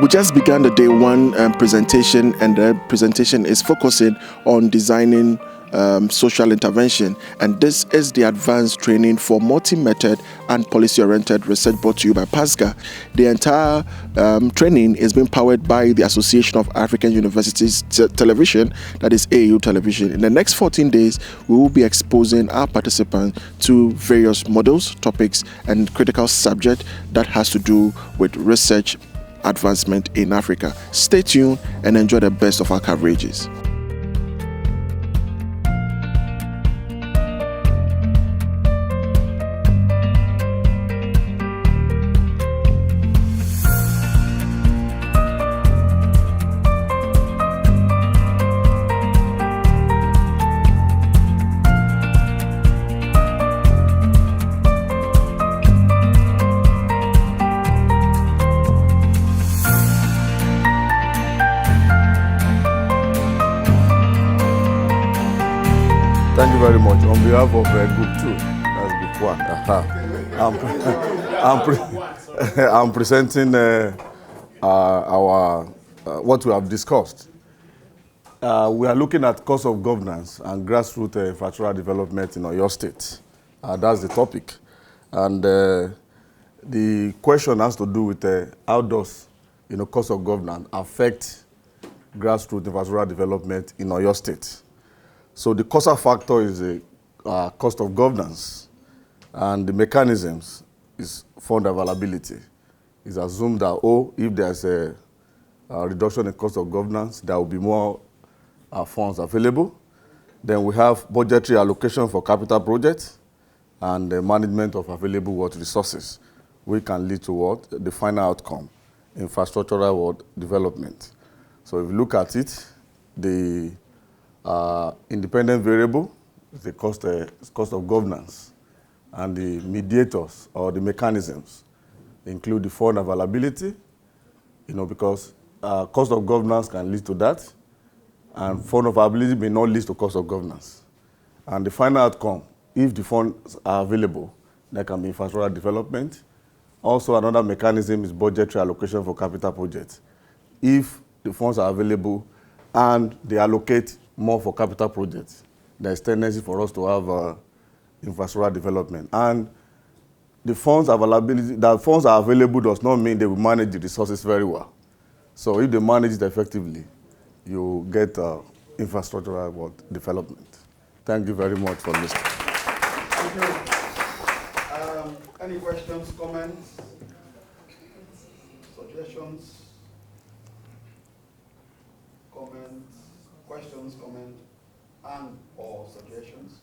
We just began the day one presentation, and the presentation is focusing on designing social intervention. And this is the advanced training for multi-method and policy-oriented research brought to you by PASGA. The entire training is being powered by the Association of African Universities Television, that is AU Television. In the next 14 days, we will be exposing our participants to various models, topics, and critical subject that has to do with research advancement in Africa. Stay tuned and enjoy the best of our coverages. Thank you very much. On behalf of Group 2, that's Group 1. I'm presenting our what we have discussed. We are looking at cost of governance and grassroots infrastructural development in Oyo State. That's the topic. And the question has to do with how does cost of governance affect grassroots infrastructural development in Oyo State. So the causal factor is the cost of governance, and the mechanisms is fund availability. It's assumed that, if there's a reduction in cost of governance, there will be more funds available. Then we have budgetary allocation for capital projects and the management of available water resources, which can lead to what? The final outcome, infrastructural development. So if you look at it, the independent variable is the cost of governance, and the mediators or the mechanisms include the fund availability, because cost of governance can lead to that, and fund availability may not lead to cost of governance. And the final outcome, if the funds are available, there can be infrastructural development. Also, another mechanism is budgetary allocation for capital projects. If the funds are available and they allocate more for capital projects, there's tendency for us to have infrastructural development. And the funds availability, that funds are available does not mean they will manage the resources very well. So if they manage it effectively, you get infrastructural development. Thank you very much for listening. Thank you. Any questions, comments, suggestions? Questions, comments, and or suggestions?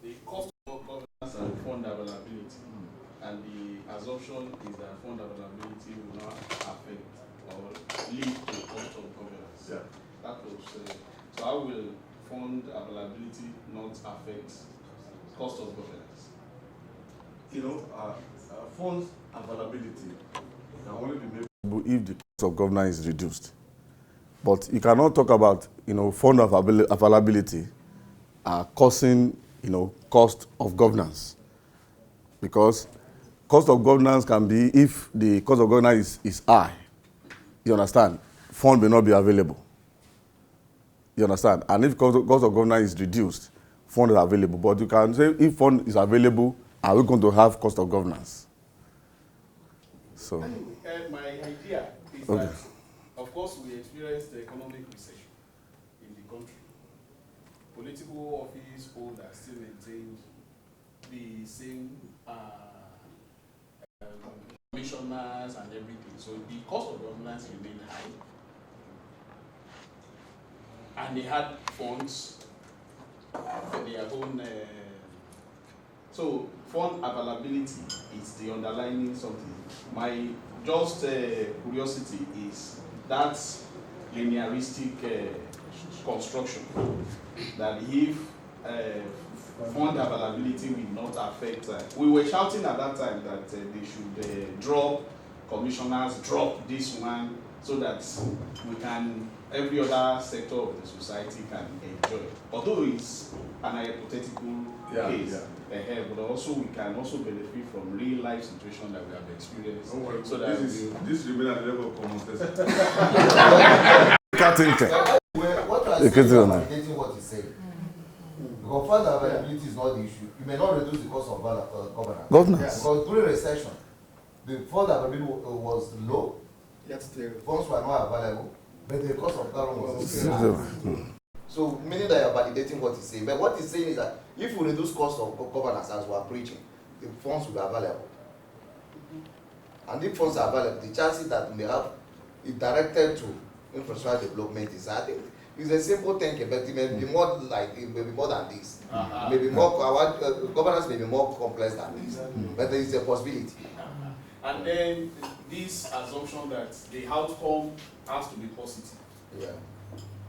The cost of governance and fund availability, and the assumption is that fund availability will not affect or lead to cost of governance. Yeah. That was so how will fund availability not affect cost of governance? Funds availability can only be made if the cost of governance is reduced. But you cannot talk about fund availability causing cost of governance, because cost of governance can be if the cost of governance is high. You understand? Fund may not be available. You understand? And if cost of governance is reduced, fund is available. But you can say if fund is available, are we going to have cost of governance? So, anyway, my idea is that, of course, we experienced the economic recession in the country. Political office holders still maintain the same commissioners and everything. So the cost of governance remained high. And they had funds for their own. So fund availability is the underlying something. My just curiosity is that linearistic construction, that if fund availability will not affect. We were shouting at that time that they should drop commissioners, drop this one, so that we can, every other sector of the society can enjoy. Although it's an hypothetical case. But also we can also benefit from real life situation that we have experienced. So that this remains at the level of common sense. What I say is validating what he's saying. Because fund availability is not the issue. You may not reduce the cost of governance. Because during recession, the fund availability was low. Funds were not available, but the cost of governance was still high. So, meaning that you're validating what he's saying. But what he's saying is that if we reduce cost of governance as we are preaching, the funds will be available. And if funds are available, the chances that we have it directed to infrastructure development is, I think, it's a simple thinking, but it may be more like, it may be more than this. Maybe more, governance may be more complex than this, but there is a possibility. And then this assumption that the outcome has to be positive. Yeah.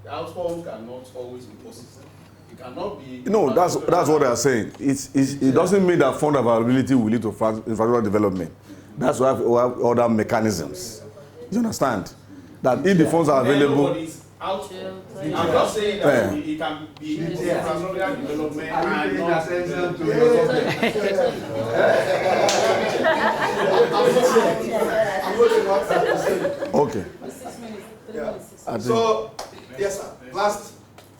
The outcome cannot always be positive. It cannot be. That's what they are saying. It doesn't mean that fund availability will lead to infrastructure development. That's why we have other mechanisms. You understand? That if the funds are available. I'm not saying that it can be infrastructure development and not Okay. Yeah. So, yes, sir. Last.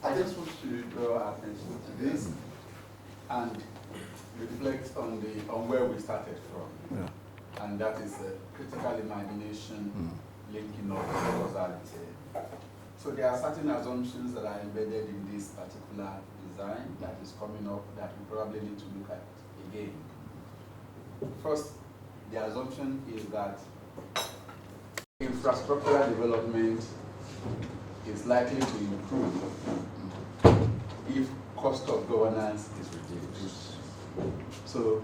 I just want to draw attention to this and reflect on where we started from. Yeah. And that is critical imagination linking up causality. So there are certain assumptions that are embedded in this particular design that is coming up that we probably need to look at again. First, the assumption is that infrastructural development is likely to improve if cost of governance is reduced. So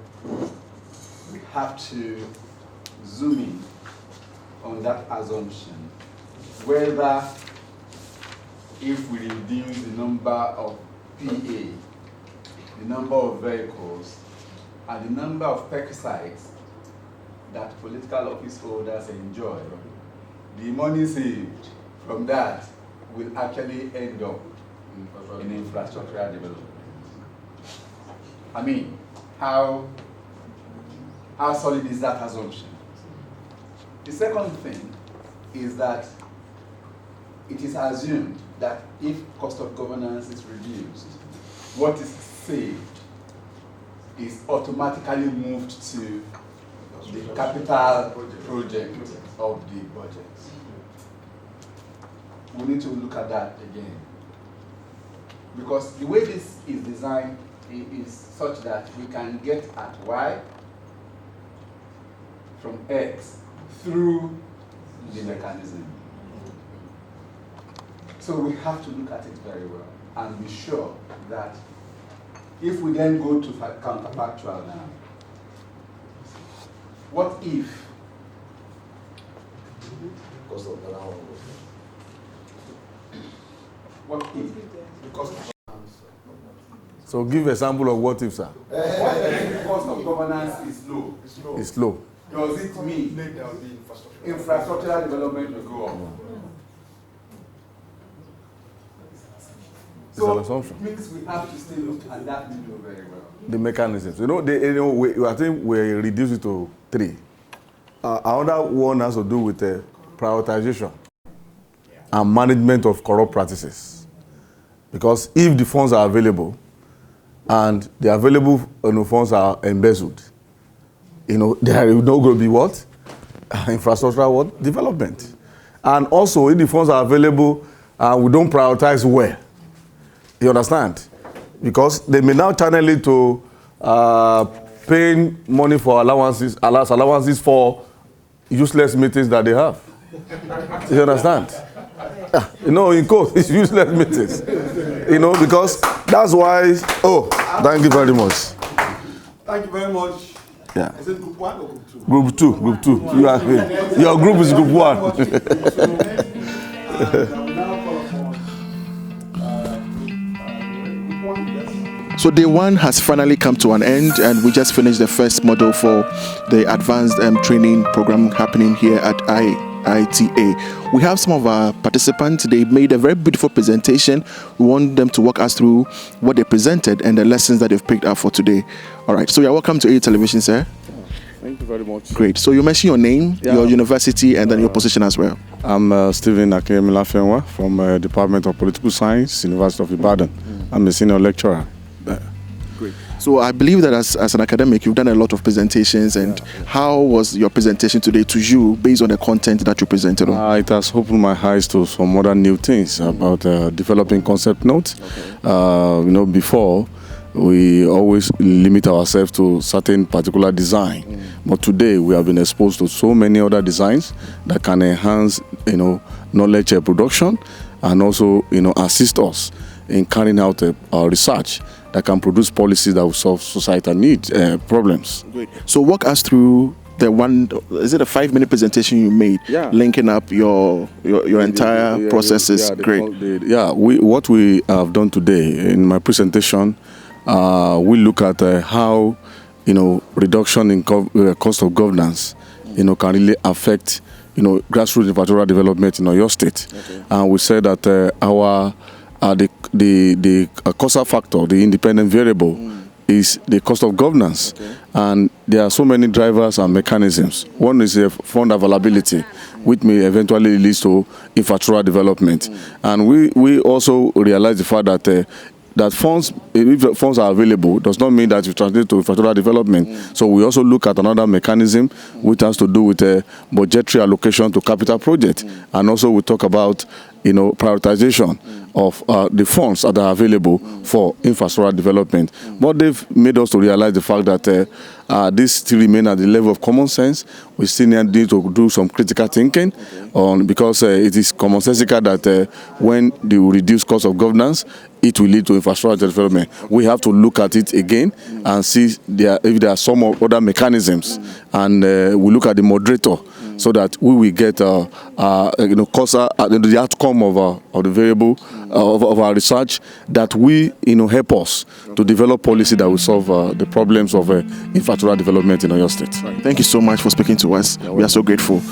we have to zoom in on that assumption, whether if we reduce the number of PA, the number of vehicles, and the number of perquisites that political office holders enjoy, the money saved from that will actually end up in infrastructural development. I mean, how solid is that assumption? The second thing is that it is assumed that if cost of governance is reduced, what is saved is automatically moved to the capital project of the budget. We need to look at that again. Because the way this is designed is such that we can get at Y from X through the mechanism. So we have to look at it very well and be sure that if we then go to counterfactual now, what if So give a sample of what if, sir. What if the cost of governance is low? It's low. Does it mean infrastructural development will go up? So it means we have to still look at that window very well. The mechanisms. I think we reduce it to 3. Another one has to do with prioritization and management of corrupt practices. Because if the funds are available and the available funds are embezzled, there is not going to be what? Infrastructural development. And also, if the funds are available and we don't prioritize well, you understand? Because they may now channel it to paying money for allowances for useless meetings that they have. You understand? In quote, it's useless meetings. Because that's why. Oh, thank you very much. Thank you very much. Yeah. Is it group 1 or group 2? Group 2. Your group is group 1. So day 1 has finally come to an end, and we just finished the first module for the advanced training program happening here at IA. We have some of our participants. They made a very beautiful presentation. We want them to walk us through what they presented and the lessons that they've picked up for today. All right, so you're welcome to A Television, sir. Thank you very much. Great. So you mentioned your name, your university, and then your position as well. I'm Stephen Akinyemi from Department of Political Science, University of Ibadan. I'm a senior lecturer there. Great. So I believe that as an academic, you've done a lot of presentations. And how was your presentation today to you based on the content that you presented on? It has opened my eyes to some other new things about developing concept notes. Okay. Before, we always limit ourselves to certain particular design. But today we have been exposed to so many other designs that can enhance, knowledge production and also, assist us in carrying out our research that can produce policies that will solve societal needs, problems. Great. So walk us through the one, is it a 5-minute presentation you made, linking up your entire processes? Great. What we have done today in my presentation, we look at how reduction in cost of governance can really affect grassroots infrastructural development in your state. Okay. And we said that the causal factor, the independent variable, is the cost of governance. Okay. And there are so many drivers and mechanisms. One is fund availability, which may eventually lead to infrastructural development. And we also realize the fact that that funds, if funds are available, does not mean that you translate to infrastructural development. So we also look at another mechanism which has to do with budgetary allocation to capital projects. And also we talk about prioritization of the funds that are available for infrastructural development. But they've made us to realize the fact that this still remains at the level of common sense. We still need to do some critical thinking because it is commonsensical that when they reduce cost of governance, it will lead to infrastructure development. We have to look at it again and see if there are some other mechanisms, and we look at the moderator so that we will get the outcome of the variable of our research that we help us to develop policy that will solve the problems of infrastructure development in your state. Thank you so much for speaking to us. We are so grateful.